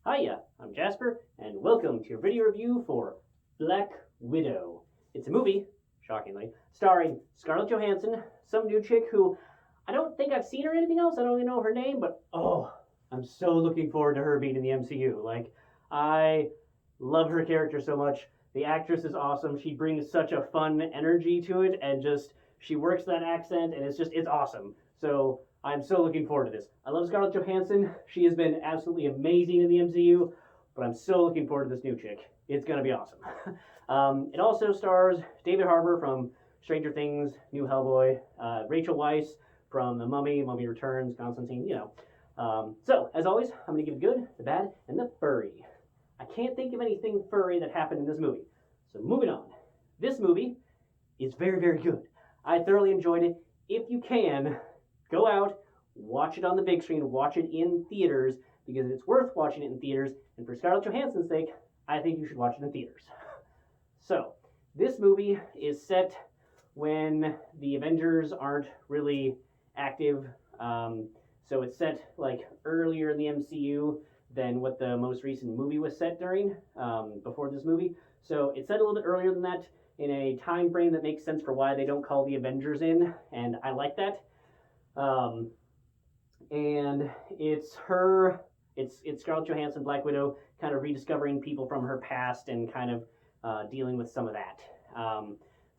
Hiya, I'm Jasper, and welcome to your video review for Black Widow. It's a movie, shockingly, starring Scarlett Johansson, some new chick who I don't think I've seen her in anything else. I don't even know her name, but I'm so looking forward to her being in the MCU. I love her character so much. The actress is awesome. She brings such a fun energy to it, and she works that accent, and it's awesome. So I'm so looking forward to this. I love Scarlett Johansson. She has been absolutely amazing in the MCU, but I'm so looking forward to this new chick. It's going to be awesome. It also stars David Harbour from Stranger Things, new Hellboy, Rachel Weisz from The Mummy, Mummy Returns, Constantine, So, as always, I'm going to give the good, the bad, and the furry. I can't think of anything furry that happened in this movie. So, moving on. This movie is very, very good. I thoroughly enjoyed it. If you can, go out, watch it on the big screen, watch it in theaters, because it's worth watching it in theaters, and for Scarlett Johansson's sake, I think you should watch it in theaters. So, this movie is set when the Avengers aren't really active, so it's set earlier in the MCU than what the most recent movie was set during, before this movie. So it's set a little bit earlier than that, in a time frame that makes sense for why they don't call the Avengers in, and I like that. And it's Scarlett Johansson, Black Widow, kind of rediscovering people from her past and kind of dealing with some of that.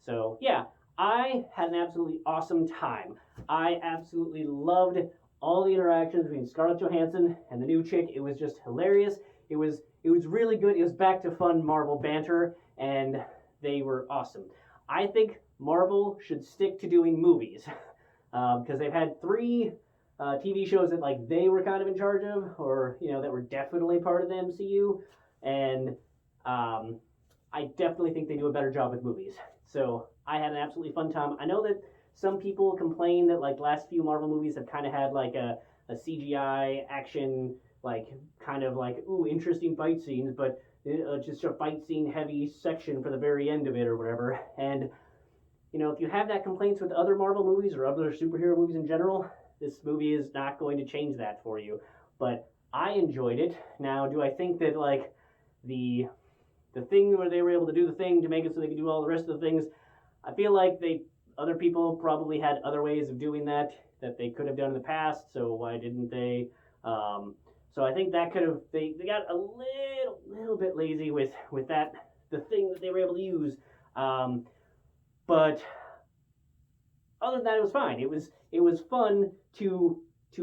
So yeah, I had an absolutely awesome time. I absolutely loved all the interactions between Scarlett Johansson and the new chick. It was just hilarious. It was really good. It was back to fun Marvel banter, and they were awesome. I think Marvel should stick to doing movies, because they've had 3 TV shows that they were kind of in charge of, or that were definitely part of the MCU, and I definitely think they do a better job with movies. So I had an absolutely fun time. I know that some people complain that last few Marvel movies have kind of had a CGI action, ooh, interesting fight scenes, but just a fight scene heavy section for the very end of it or whatever. And if you have that complaints with other Marvel movies or other superhero movies in general, this movie is not going to change that for you. But I enjoyed it. Now, do I think that the thing where they were able to do the thing to make it so they could do all the rest of the things, I feel like other people probably had other ways of doing that they could have done in the past, so why didn't they? So I think that they got a little bit lazy with that, the thing that they were able to use. But other than that, it was fine. It was fun to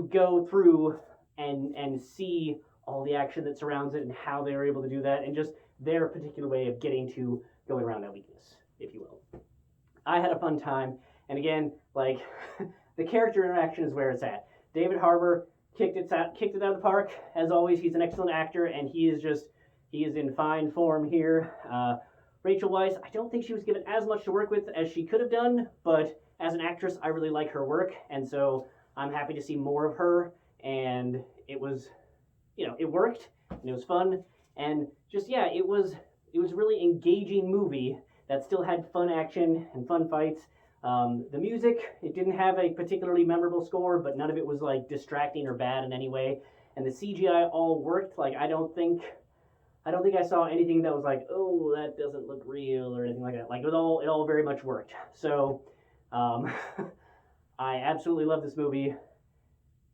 go through and see all the action that surrounds it and how they were able to do that, and just their particular way of getting to going around that weakness, if you will. I had a fun time, and again, the character interaction is where it's at. David Harbour kicked it out of the park. As always, he's an excellent actor, and he is in fine form here. Rachel Weisz, I don't think she was given as much to work with as she could have done, but as an actress, I really like her work, and so I'm happy to see more of her, and it was, it worked, and it was fun, and it was a really engaging movie that still had fun action and fun fights. The music, it didn't have a particularly memorable score, but none of it was distracting or bad in any way, and the CGI all worked. I don't think I saw anything that was oh, that doesn't look real or anything like that. It all very much worked. So, I absolutely love this movie,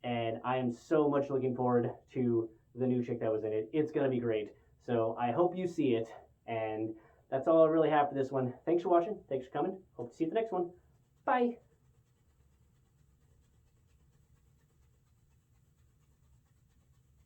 and I am so much looking forward to the new chick that was in it. It's gonna be great. So I hope you see it, and that's all I really have for this one. Thanks for watching. Thanks for coming. Hope to see you at the next one. Bye.